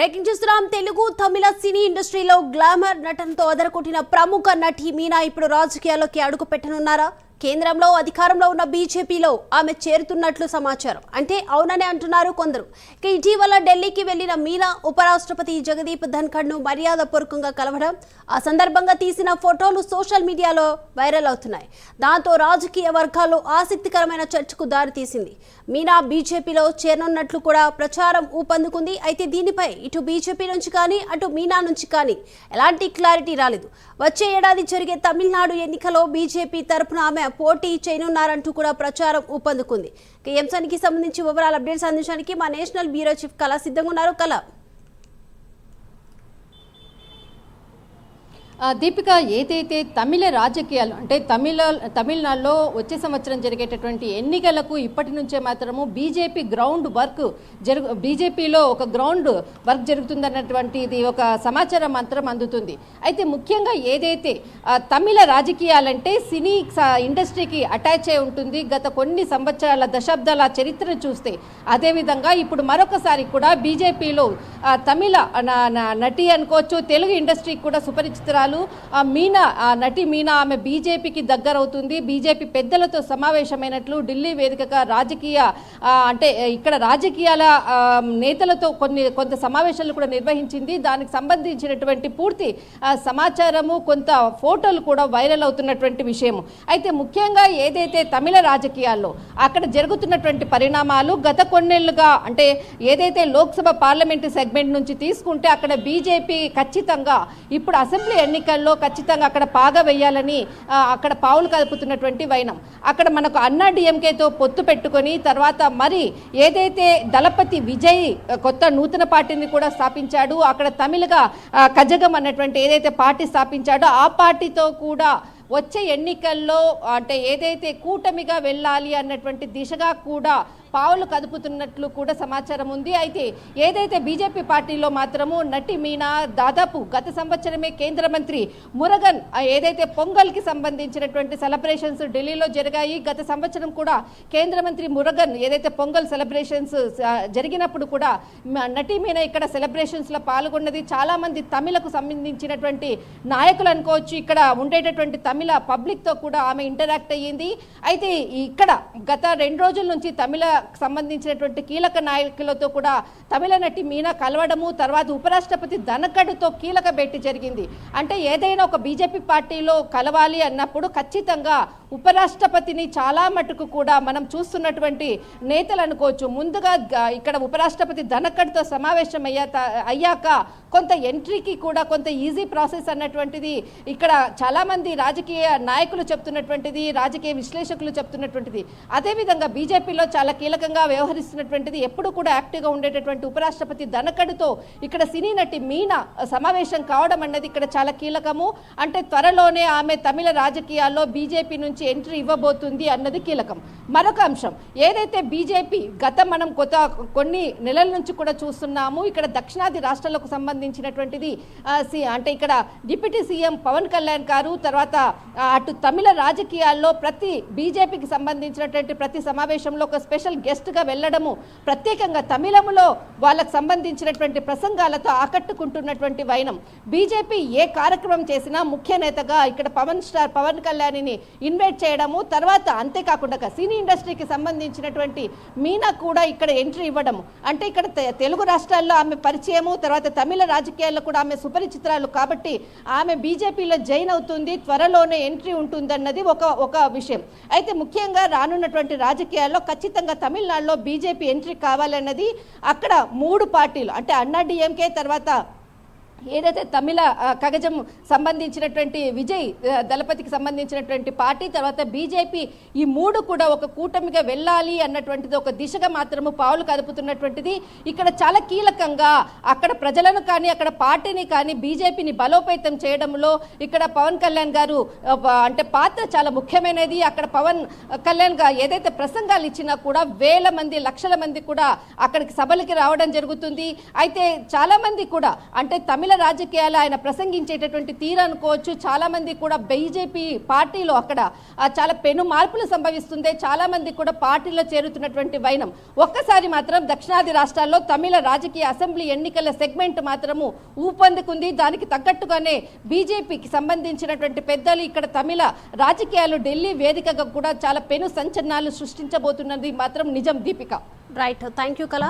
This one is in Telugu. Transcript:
బ్రేకింగ్ చూస్తున్నాం. తెలుగు తమిళ సినీ ఇండస్ట్రీలో గ్లామర్ నటనతో అదరకొట్టిన ప్రముఖ నటి మీనా ఇప్పుడు రాజకీయాల్లోకి అడుగు పెట్టనున్నారా? కేంద్రంలో అధికారంలో ఉన్న బీజేపీలో ఆమె చేరుతున్నట్లు సమాచారం. అంటే అవుననే అంటున్నారు కొందరు. ఇటీవల ఢిల్లీకి వెళ్లిన మీనా ఉపరాష్ట్రపతి జగదీప్ ధన్ఖడ్ను మర్యాదపూర్వకంగా కలవడం, ఆ సందర్భంగా తీసిన ఫోటోలు సోషల్ మీడియాలో వైరల్ అవుతున్నాయి. దాంతో రాజకీయ వర్గాల్లో ఆసక్తికరమైన చర్చకు దారితీసింది. మీనా బీజేపీలో చేరనున్నట్లు కూడా ప్రచారం ఊపందుకుంది. అయితే దీనిపై ఇటు బీజేపీ నుంచి కానీ అటు మీనా నుంచి కానీ ఎలాంటి క్లారిటీ రాలేదు. వచ్చే ఏడాది జరిగే తమిళనాడు ఎన్నికలో బీజేపీ తరపున ఆమె పోటీ చేయనున్నారంటూ కూడా ప్రచారం ఊపందుకుంది. ఈ అంశానికి సంబంధించి ఓవరాల్ అప్డేట్స్ అందించడానికి మా నేషనల్ బ్యూరో చీఫ్ కళ సిద్ధంగా ఉన్నారు. కళ, దీపిక, ఏదైతే తమిళ రాజకీయాలు అంటే తమిళనాడులో వచ్చే సంవత్సరం జరిగేటటువంటి ఎన్నికలకు ఇప్పటి నుంచే మాత్రము బీజేపీలో ఒక గ్రౌండ్ వర్క్ జరుగుతుందన్నటువంటిది ఒక సమాచారం మాత్రం అందుతుంది. అయితే ముఖ్యంగా ఏదైతే తమిళ రాజకీయాలంటే సినీ ఇండస్ట్రీకి అటాచ్ అయి ఉంటుంది. గత కొన్ని సంవత్సరాల దశాబ్దాల చరిత్రను చూస్తే అదేవిధంగా ఇప్పుడు మరొకసారి కూడా బీజేపీలో తమిళ నటి అనుకోవచ్చు, తెలుగు ఇండస్ట్రీకి కూడా సుపరిచితురాలు నటి మీనా ఆమె బీజేపీకి దగ్గరవుతుంది. బీజేపీ పెద్దలతో సమావేశమైనట్లు ఢిల్లీ వేదికగా ఇక్కడ రాజకీయాల నేతలతో కొంత సమావేశాలు కూడా నిర్వహించింది. దానికి సంబంధించినటువంటి పూర్తి సమాచారము, కొంత ఫోటోలు కూడా వైరల్ అవుతున్నటువంటి విషయము. అయితే ముఖ్యంగా ఏదైతే తమిళ రాజకీయాల్లో అక్కడ జరుగుతున్నటువంటి పరిణామాలు గత కొన్నేళ్లుగా అంటే ఏదైతే లోక్సభ పార్లమెంటు సెగ్మెంట్ నుంచి తీసుకుంటే అక్కడ బీజేపీ ఖచ్చితంగా ఇప్పుడు అసెంబ్లీ ఎన్నికల్లో ఖచ్చితంగా అక్కడ పాగా వేయాలని అక్కడ పావులు కదుపుతున్నటువంటి వైనం. అక్కడ మనకు అన్నా డిఎంకేతో పొత్తు పెట్టుకొని తర్వాత మరి ఏదైతే దళపతి విజయ్ కొత్త నూతన పార్టీని కూడా స్థాపించాడు. అక్కడ తమిళగా కజగం అన్నటువంటి ఏదైతే పార్టీ స్థాపించాడో ఆ పార్టీతో కూడా వచ్చే ఎన్నికల్లో అంటే ఏదైతే కూటమిగా వెళ్ళాలి అన్నటువంటి దిశగా కూడా పావులు కదుపుతున్నట్లు కూడా సమాచారం ఉంది. అయితే ఏదైతే బీజేపీ పార్టీలో మాత్రము నటి మీనా దాదాపు గత సంవత్సరమే కేంద్ర మంత్రి మురగన్ ఏదైతే పొంగల్కి సంబంధించినటువంటి సెలబ్రేషన్స్ ఢిల్లీలో జరిగాయి. గత సంవత్సరం కూడా కేంద్ర మంత్రి మురగన్ ఏదైతే పొంగల్ సెలబ్రేషన్స్ జరిగినప్పుడు కూడా నటి మీనా ఇక్కడ సెలబ్రేషన్స్లో పాల్గొన్నది. చాలామంది తమిళకు సంబంధించినటువంటి నాయకులు అనుకోవచ్చు, ఇక్కడ ఉండేటటువంటి తమిళ పబ్లిక్తో కూడా ఆమె ఇంటరాక్ట్ అయ్యింది. అయితే ఇక్కడ గత 2 రోజుల నుంచి తమిళ సంబంధించినటువంటి కీలక నాయకులతో కూడా తమిళ నటి మీనా కలవడము, తర్వాత ఉపరాష్ట్రపతి ధనఖడ్తో కీలక భేటీ జరిగింది. అంటే ఏదైనా ఒక బీజేపీ పార్టీలో కలవాలి అన్నప్పుడు ఖచ్చితంగా ఉపరాష్ట్రపతిని చాలా మటుకు కూడా మనం చూస్తున్నటువంటి నేతలు అనుకోవచ్చు. ముందుగా ఇక్కడ ఉపరాష్ట్రపతి ధనఖడ్తో సమావేశం అయ్యాక కొంత ఎంట్రీకి కూడా కొంత ఈజీ ప్రాసెస్ అన్నటువంటిది ఇక్కడ చాలామంది రాజకీయ నాయకులు చెప్తున్నటువంటిది, రాజకీయ విశ్లేషకులు చెప్తున్నటువంటిది. అదేవిధంగా బీజేపీలో చాలా కీలకంగా వ్యవహరిస్తున్నటువంటిది, ఎప్పుడు కూడా యాక్టివ్గా ఉండేటటువంటి ఉపరాష్ట్రపతి ధనఖడ్తో ఇక్కడ సినీ నటి మీనా సమావేశం కావడం అన్నది ఇక్కడ చాలా కీలకము. అంటే త్వరలోనే ఆమె తమిళ రాజకీయాల్లో బీజేపీ నుంచి ఎంట్రీ ఇవ్వబోతుంది అన్నది కీలకం. మరొక అంశం ఏదైతే బీజేపీ మనం కొన్ని నెలల నుంచి కూడా చూస్తున్నాము, ఇక్కడ దక్షిణాది రాష్ట్రాలకు సంబంధించినటువంటిది అంటే ఇక్కడ డిప్యూటీ సీఎం పవన్ కళ్యాణ్ గారు తర్వాత అటు తమిళ రాజకీయాల్లో ప్రతి బీజేపీకి సంబంధించినటువంటి ప్రతి సమావేశంలో ఒక స్పెషల్ గెస్ట్గా వెళ్ళడము, ప్రత్యేకంగా తమిళంలో వాళ్ళకు సంబంధించినటువంటి ప్రసంగాలతో ఆకట్టుకుంటున్నటువంటి వైనం. బీజేపీ ఏ కార్యక్రమం చేసినా ముఖ్య నేతగా ఇక్కడ పవన్ కళ్యాణ్ని ఇన్వైట్ చేయడము, తర్వాత అంతేకాకుండా సినీ ఇండస్ట్రీకి సంబంధించినటువంటి మీనా కూడా ఇక్కడ ఎంట్రీ ఇవ్వడము. అంటే ఇక్కడ తెలుగు రాష్ట్రాల్లో ఆమె పరిచయము, తర్వాత తమిళ రాజకీయాల్లో కూడా ఆమె సుపరిచితురాలు కాబట్టి ఆమె బీజేపీలో జాయిన్ అవుతుంది, త్వరలోనే ఎంట్రీ ఉంటుందన్నది ఒక విషయం. అయితే ముఖ్యంగా రానున్నటువంటి రాజకీయాల్లో ఖచ్చితంగా తమిళనాడులో బీజేపీ ఎంట్రీ కావాలన్నది అక్కడ 3 పార్టీలు అంటే అన్నా డిఎంకే, తర్వాత ఏదైతే తమిళ కగజం సంబంధించినటువంటి విజయ్ దళపతికి సంబంధించినటువంటి పార్టీ, తర్వాత బీజేపీ, ఈ 3 కూడా ఒక కూటమిగా వెళ్ళాలి అన్నటువంటిది ఒక దిశగా మాత్రము పావులు కదుపుతున్నటువంటిది ఇక్కడ చాలా కీలకంగా అక్కడ ప్రజలను కానీ అక్కడ పార్టీని కానీ బీజేపీని బలోపేతం చేయడంలో ఇక్కడ పవన్ కళ్యాణ్ గారు అంటే పాత్ర చాలా ముఖ్యమైనది. అక్కడ పవన్ కళ్యాణ్ గారు ఏదైతే ప్రసంగాలు ఇచ్చినా కూడా వేల మంది లక్షల మంది కూడా అక్కడికి సభలకి రావడం జరుగుతుంది. అయితే చాలా మంది కూడా అంటే తమిళ తమిళ రాజకీయాలు ఆయన ప్రసంగించేటటువంటి తీరు అనుకోవచ్చు. చాలా మంది కూడా బీజేపీ పార్టీలో అక్కడ చాలా పెను మార్పులు సంభవిస్తుంది. చాలా మంది కూడా పార్టీలో చేరుతున్నటువంటి వైనం. ఒక్కసారి మాత్రం దక్షిణాది రాష్ట్రాల్లో తమిళ రాజకీయ అసెంబ్లీ ఎన్నికల సెగ్మెంట్ మాత్రము ఊపందుకుంది. దానికి తగ్గట్టుగానే బీజేపీకి సంబంధించినటువంటి పెద్దలు ఇక్కడ తమిళ రాజకీయాలు ఢిల్లీ వేదికగా కూడా చాలా పెను సంచలనాలు సృష్టించబోతున్నది మాత్రం నిజం. దీపిక. రైట్, థ్యాంక్ యూ కళ.